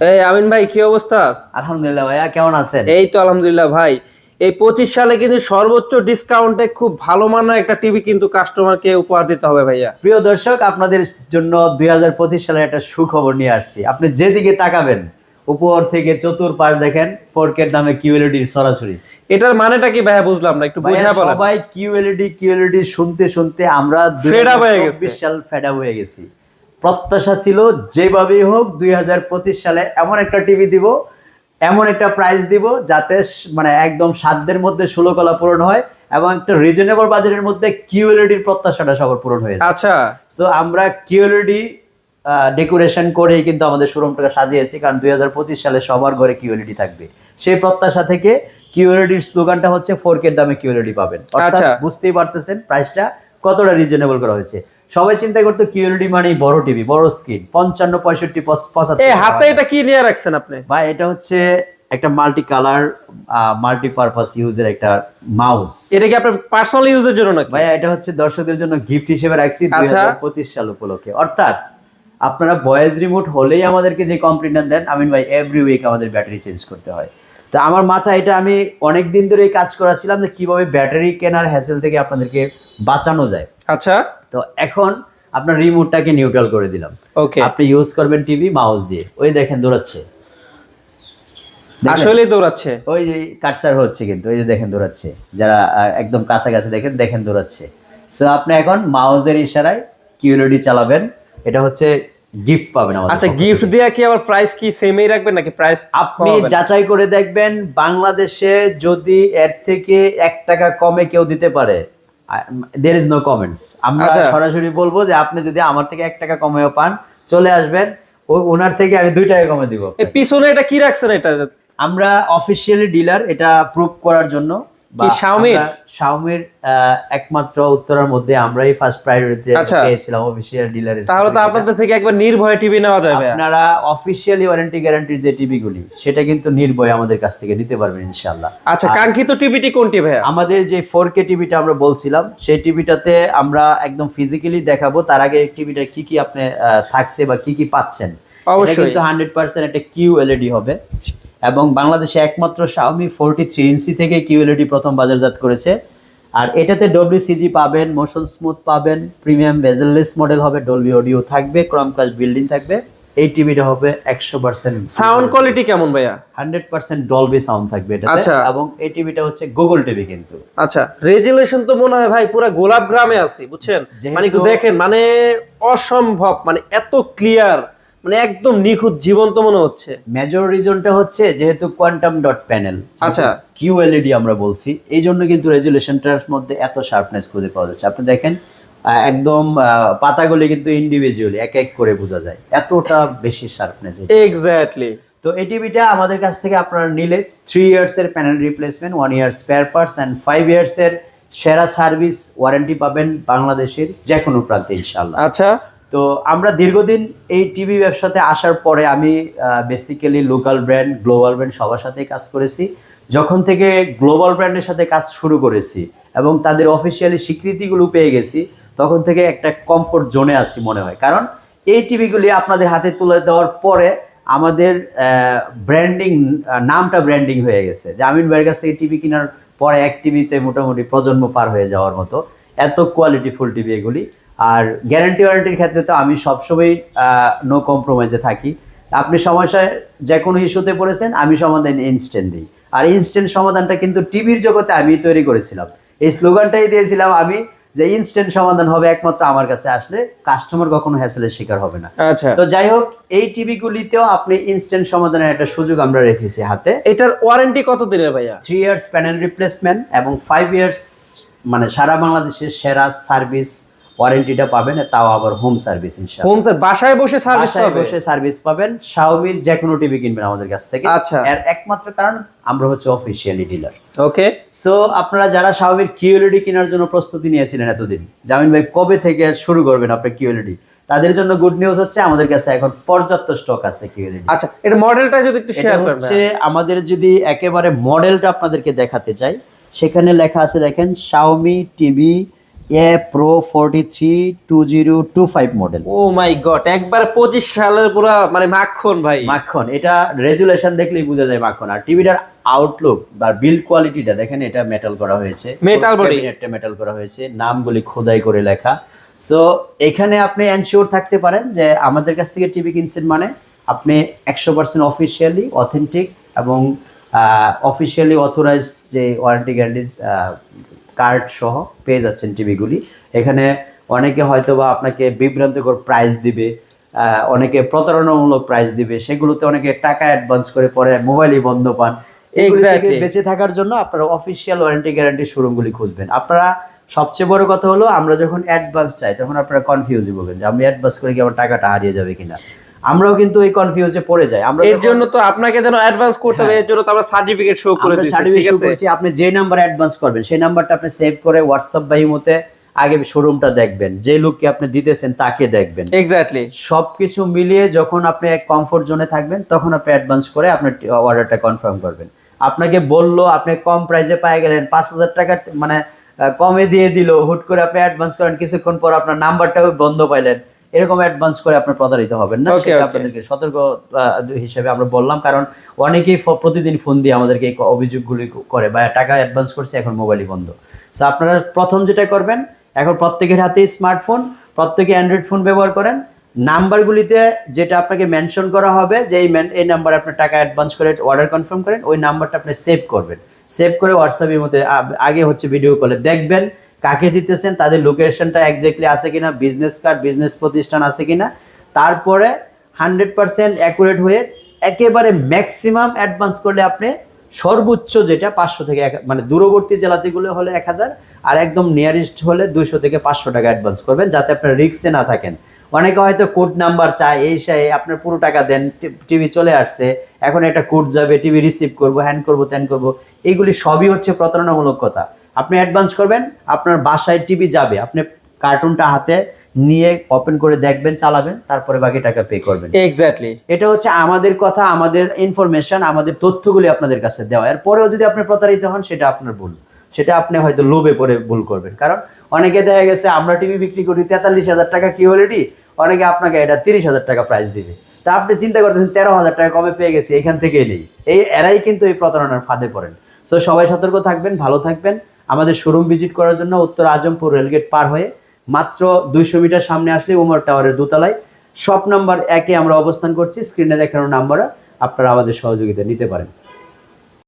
এই আমিন ভাই, কি অবস্থা? আলহামদুলিল্লাহ ভাইয়া, কেমন আছেন? এই তো আলহামদুলিল্লাহ ভাই। এই 25 সালে কিন্তু সর্বোচ্চ ডিসকাউন্টে খুব ভালো মানের একটা টিভি কিন্তু কাস্টমারকে উপহার দিতে হবে ভাইয়া। প্রিয় দর্শক, আপনাদের জন্য 2025 সালে একটা সুখবর নিয়ে আসছি। আপনি যেদিকে তাকাবেন উপর থেকে চতুর্পাশ দেখেন 4K দামে কিউএলইডি সরাসরি। এটার মানেটা কি ভাইয়া? বুঝলাম না, একটু ভাইয়া বুঝায় বলেন। সবাই কিউএলইডি কিউএলইডি শুনতে শুনতে আমরা ফেড আপ হয়ে গেছে। 2024 সাল ফেড আপ হয়ে গেছি। প্রত্যাশা ছিল যেভাবেই হোক 2025 সালে এমন একটা টিভি দিব, এমন একটা প্রাইস দিব যাতে মানে একদম সাধ্যের মধ্যে 16 কলা পূরণ হয় এবং একটা রিজনেবল বাজেটের মধ্যে কিউএলইডির প্রত্যাশাটা সবার পূরণ হয়ে যায়। আচ্ছা, সো আমরা কিউএলইডি ডেকোরেশন করেই কিন্তু আমাদের শোরুমটাকে সাজিয়েছি, কারণ 2025 সালে সবার ঘরে কিউএলইডি থাকবে। সেই প্রত্যাশা থেকে কিউএলইডির স্লোগানটা হচ্ছে 4K দামে কিউএলইডি পাবেন। অর্থাৎ আচ্ছা। বুঝতেই পারতেছেন প্রাইসটা কতটা রিজনেবল করা হয়েছে। সবাই চিন্তা করতো কিউএলইডি মানেই বড় টিভি, বড় স্ক্রিন, 55, 65, 75। এই হাতে এটা কি নিয়ে রাখছেন আপনি? ভাই এটা হচ্ছে একটা মাল্টি কালার মাল্টিপারপাস ইউজের একটা মাউস। এটা কি আপনার পার্সোনাল ইউজের জন্য নাকি? ভাই এটা হচ্ছে দর্শকদের জন্য গিফট হিসেবে রাখছি আচ্ছা। 2025 সাল উপলক্ষে। অর্থাৎ আপনারা ভয়েস রিমোট হলেই আমাদেরকে যে কমপ্লেইন দেন, আমিন ভাই এভরি উইক আমাদের ব্যাটারি চেঞ্জ করতে হয়। তো আমার মাথায় এটা আমি অনেক দিন ধরে কাজ করাছিলাম যে কিভাবে ব্যাটারি কেনার হ্যাসেল থেকে আপনাদেরকে বাঁচানো যায়। আচ্ছা, তো এখন আপনার রিমোটটাকে নিউট্রাল করে দিলাম। ওকে। আপনি ইউজ করবেন টিভি মাউস দিয়ে। ওই দেখেন দৌড়াচ্ছে, আসলেই দৌড়াচ্ছে। ওই যে কাটসার হচ্ছে কিন্তু, ওই যে দেখেন দৌড়াচ্ছে। যারা একদম কাছাকাছি দেখেন দেখেন দৌড়াচ্ছে। সো আপনি এখন মাউসের ইশারায় কিউএলইডি চালাবেন। এটা হচ্ছে গিফট পাবেন আমাদের। আচ্ছা, গিফট দেয়া কি আবার প্রাইস কি সেমই রাখবেন নাকি প্রাইস আপনি যাচাই করে দেখবেন, বাংলাদেশে যদি এর থেকে 1 টাকা কমে কেউ দিতে পারে, দের ইজ নো কমেন্টস। আমরা আচ্ছা। সরাসরি বলবো যে আপনি যদি আমার থেকে 1 টাকা কমেও পান, চলে আসবেন, ওনার থেকে আমি 2 টাকা কমে দিব। এই পিছনে এটা কি রাখছেন এটা? আমরা অফিসিয়ালি ডিলার, এটা প্রুভ করার জন্য। কি শাওমির? শাওমির একমাত্র উত্তরার মধ্যে আমরাই ফার্স্ট প্রায়োরিটি পেয়েছিলাম অফিসিয়াল ডিলারের। তাহলে তো আপনাদের থেকে একবার নির্ভয়ে টিভি নেওয়া যাবে। আপনারা অফিসিয়ালি ওয়ারেন্টি গ্যারান্টির যে টিভি গুলি, সেটা কিন্তু নির্ভয়ে আমাদের কাছ থেকে নিতে পারবেন ইনশাআল্লাহ। আচ্ছা, কাঙ্ক্ষিত টিভিটি কোনটি ভাইয়া? আমাদের যে 4K টিভিটা আমরা বলছিলাম, সেই টিভিটাতে আমরা একদম ফিজিক্যালি দেখাবো। তার আগে টিভিটা কি কি আপনি থাকছে বা কি কি পাচ্ছেন। অবশ্যই। কিন্তু 100% একটা কিউএলইডি হবে এবং বাংলাদেশে একমাত্র Xiaomi 43 ইঞ্চি থেকে কিউএলইডি প্রথম বাজারজাত করেছে। আর এটাতে WCG পাবেন, মোশন স্মুথ পাবেন, প্রিমিয়াম বেজেললেস মডেল হবে, ডলবি অডিও থাকবে, ক্রমকাস্ট বিল্ডিং থাকবে। এই টিভিটা হবে 100% সাউন্ড কোয়ালিটি কেমন ভাইয়া? 100% ডলবি সাউন্ড থাকবে এটাতে। আচ্ছা। এবং এই টিভিটা হচ্ছে গুগল টিভি কিন্তু। আচ্ছা, রেজুলেশন তো মনে হয় ভাই পুরো গোলাপ গ্রামে আছে, বুঝছেন? মানে একটু দেখেন, মানে অসম্ভব, মানে এত ক্লিয়ার, মানে একদম নিখুঁত জীবন্ত মনে হচ্ছে। মেজর রিজনটা হচ্ছে যেহেতু কোয়ান্টাম ডট প্যানেল, আচ্ছা, কিউএলইডি আমরা বলছি, এই জন্য কিন্তু রেজুলেশনটার মধ্যে এত শার্পনেস খুঁজে পাওয়া যাচ্ছে। আপনি দেখেন একদম পাতাগুলি কিন্তু ইন্ডিভিজুয়ালি এক এক করে বোঝা যায়, এতটা বেশি শার্পনেস। এক্স্যাক্টলি। তো এই টিভিটা আমাদের কাছ থেকে আপনারা নিলে 3 ইয়ার্স এর panel replacement, 1 year spare parts and 5 years এর সেরা সার্ভিস ওয়ারেন্টি পাবেন বাংলাদেশের যে কোনো প্রান্তে ইনশাআল্লাহ। আচ্ছা। তো আমরা দীর্ঘদিন এই টিভি ব্যবসাতে আসার পরে আমি basically local brand, global brand সবার সাথেই কাজ করেছি। যখন থেকে গ্লোবাল ব্র্যান্ডের সাথে কাজ শুরু করেছি এবং তাদের অফিসিয়ালি স্বীকৃতিগুলো পেয়ে গেছি, তখন থেকে একটা কমফোর্ট জোনে আছি মনে হয়। কারণ এই টিভিগুলি আপনাদের হাতে তুলে দেওয়ার পরে আমাদের ব্র্যান্ডিং, নামটা ব্র্যান্ডিং হয়ে গেছে। যে আমিন ভাইয়ের কাছ থেকে টিভি কেনার পরে এক টিভিতে মোটামুটি প্রজন্ম পার হয়ে যাওয়ার মতো এত কোয়ালিটিফুল টিভি এগুলি। আর গ্যারান্টি ওয়ারেন্টির ক্ষেত্রে তো আমি সবসময় নো কম্প্রোমাইজে থাকি। আপনি সমস্যায় যে কোনো ইস্যুতে পড়েছেন, আমি সমাধান ইনস্ট্যান্ট দিই। আর ইনস্ট্যান্ট সমাধানটা কিন্তু টিভির জগতে আমি তৈরি করেছিলাম। এই স্লোগানটাই দিয়েছিলাম আমি, যে ইনস্ট্যান্ট সমাধান হবে একমাত্র আমার কাছে আসলে, কাস্টমার কখনো হ্যাসেলের শিকার হবে না। আচ্ছা, তো যাই হোক, এই টিভিগুলিতেও আপনি ইনস্ট্যান্ট সমাধানের একটা সুযোগ আমরা রেখেছি হাতে। এটার ওয়ারেন্টি কত দিনের ভাইয়া? 3 ইয়ার্স প্যানেল রিপ্লেসমেন্ট এবং 5 ইয়ার্স মানে সারা বাংলাদেশের সেরা সার্ভিস ওয়ারেন্টিটা পাবেন, তাও আবার হোম সার্ভিস ইনশাআল্লাহ। হোম স্যার, বাসায় বসে সার্ভিস বাসায় পাবে? বসে সার্ভিস পাবেন। শাওমির যে কোনো টিভি কিনবেন আমাদের কাছ থেকে। আচ্ছা। এর একমাত্র কারণ আমরা হচ্ছে অফিশিয়ালি ডিলার। ওকে। সো আপনারা যারা শাওমির কিউএলইডি কেনার জন্য প্রস্তুতি নিয়েছিলেন এতদিন, জামিন ভাই কবে থেকে শুরু করবেন আপনার কিউএলইডি, তাদের জন্য গুড নিউজ হচ্ছে আমাদের কাছে এখন পর্যাপ্ত স্টক আছে কিউএলইডি। আচ্ছা, এর মডেলটা যদি একটু শেয়ার করেন। হচ্ছে আমাদের যদি একেবারে মডেলটা আপনাদেরকে দেখাতে চাই, সেখানে লেখা আছে দেখেন Xiaomi TV A pro 432025 model. Oh my god, একবার 25 সালের পুরা মানে মাখন ভাই। মাখন, এটা রেজুলেশন দেখলেই বোঝা যায় মাখন। আর টিভিটার আউটলুক বা বিল্ড কোয়ালিটিটা দেখেন, এটা মেটাল করা হয়েছে, মেটাল বডি, ক্যাবিনেটটা মেটাল করা হয়েছে, নামগুলি খোদাই করে লেখা। সো এখানে আপনি এনশিওর থাকতে পারেন যে আমাদের কাছ থেকে টিভি কিনছেন মানে আপনি 100% অফিসিয়ালি অথেন্টিক এবং অফিসিয়ালি অথরাইজ যে ওয়ারেন্টি গ্যারান্টি কার্ড সহ পেয়ে যাচ্ছেন টিভিগুলি। এখানে অনেকে হয়তো বা আপনাকে বিভ্রান্তিকর প্রাইস দিবে, অনেকে প্রতারণামূলক প্রাইস দিবে, সেগুলোতে অনেকে টাকা অ্যাডভান্স করে পরে মোবাইলই বন্ধ পান। এগুলি থেকে বেঁচে থাকার জন্য আপনারা অফিসিয়াল ওয়ারেন্টি গ্যারান্টি শোরুমগুলি খুঁজবেন। আপনারা সবচেয়ে বড় কথা হলো, আমরা যখন অ্যাডভান্স চাই তখন আপনারা কনফিউজই বলবেন যে আমি অ্যাডভান্স করে কি আমার টাকাটা হারিয়ে যাবে কিনা। আমরাও কিন্তু এই কনফিউজে পড়ে যাই। আমরা এর জন্য তো আপনাকে যেন অ্যাডভান্স করতে হবে, এর জন্য তো আমরা সার্টিফিকেট শো করে দিয়েছি, ঠিক আছে? আপনি যে নাম্বার অ্যাডভান্স করবেন সেই নাম্বারটা আপনি সেভ করে হোয়াটসঅ্যাপ বা ইমোতে আগে শোরুমটা দেখবেন, যে লোককে আপনি দিতেছেন তাকে দেখবেন। এক্স্যাক্টলি সবকিছু মিলিয়ে যখন আপনি এক কমফোর্ট জোনে থাকবেন তখন আপনি অ্যাডভান্স করে আপনার অর্ডারটা কনফার্ম করবেন। আপনাকে বললো, আপনি কম প্রাইসে পেয়ে গেলেন, 5,000 টাকা মানে কমে দিয়ে দিল, হুট করে আপনি অ্যাডভান্স করেন, কিছুক্ষণ পর আপনার নাম্বারটাও বন্ধ পাইলেন, এরকম অ্যাডভান্স করে আপনি প্রতারিত হবেন না। সেটা আপনাদেরকে সতর্ক হিসেবে আমরা বললাম, কারণ অনেকেই প্রতিদিন ফোন দিয়ে আমাদেরকে এই অভিযোগগুলি করে বা টাকা অ্যাডভান্স করছে এখন মোবাইলই বন্ধ। সো আপনারা প্রথম যেটা করবেন, এখন প্রত্যেকের হাতেই স্মার্টফোন, প্রত্যেকে অ্যান্ড্রয়েড ফোন ব্যবহার করেন, নাম্বারগুলিতে যেটা আপনাকে মেনশন করা হবে যে এই নাম্বারে আপনার টাকা অ্যাডভান্স করে অর্ডার কনফার্ম করেন, ওই নাম্বারটা আপনি সেভ করবেন। সেভ করে হোয়াটসঅ্যাপের মধ্যে আগে হচ্ছে ভিডিও কলে দেখবেন কাকে দিতেছেন, তাদের লোকেশনটা এক্স্যাক্টলি আছে কিনা, বিজনেস কার্ড, বিজনেস প্রতিষ্ঠান আছে কিনা। তারপরে 100% অ্যাকুরেট হয়ে একেবারে ম্যাক্সিমাম অ্যাডভান্স করলে আপনি সর্বোচ্চ যেটা 500 থেকে মানে দূরবর্তী জেলাতেগুলো হলে 1000, আর একদম নিয়ারেস্ট হলে 200 থেকে 500 টাকা অ্যাডভান্স করবেন, যাতে আপনার রিস্কে না থাকেন। অনেকে হয়তো কোড নাম্বার চায়, এই আপনার পুরো টাকা দেন, টিভি চলে আসছে, এখন একটা কোড যাবে, টিভি রিসিভ করবো, হ্যান্ড করবো, ত্যান করবো, এইগুলি সবই হচ্ছে প্রতারণামূলক কথা। আপনি অ্যাডভান্স করবেন, আপনার বাসায় টিভি যাবে, আপনি কার্টুনটা হাতে নিয়ে ওপেন করে দেখবেন, চালাবেন, তারপরে বাকি টাকা পে করবেন। এক্স্যাক্টলি, এটা হচ্ছে আমাদের কথা, আমাদের ইনফরমেশন, আমাদের তথ্যগুলি আপনাদের কাছে দেওয়া। এরপরেও যদি আপনি প্রতারিত হন সেটা আপনার ভুল, সেটা আপনি হয়তো লোভে পড়ে ভুল করবেন। কারণ অনেকে দেখা গেছে আমরা টিভি বিক্রি করি 43,000 টাকা কি অলরেডি, অনেকে আপনাকে এটা 30,000 টাকা প্রাইস দিবে, তা আপনি চিন্তা করতেছেন 13,000 টাকা কমে পেয়ে গেছি, এখান থেকেই নেই। এরাই কিন্তু এই প্রতারণার ফাঁদে পড়েন। সো সবাই সতর্ক থাকবেন, ভালো থাকবেন। আমাদের শোরুম ভিজিট করার জন্য উত্তর আজমপুর রেলগেট পার হয়ে মাত্র 200 মিটার সামনে আসলে উমর টাওয়ারের দোতলায় শপ নাম্বার 1-এ আমরা অবস্থান করছি। স্ক্রিনে দেখানো নাম্বারে আপনারা আমাদের সহযোগিতা নিতে পারেন।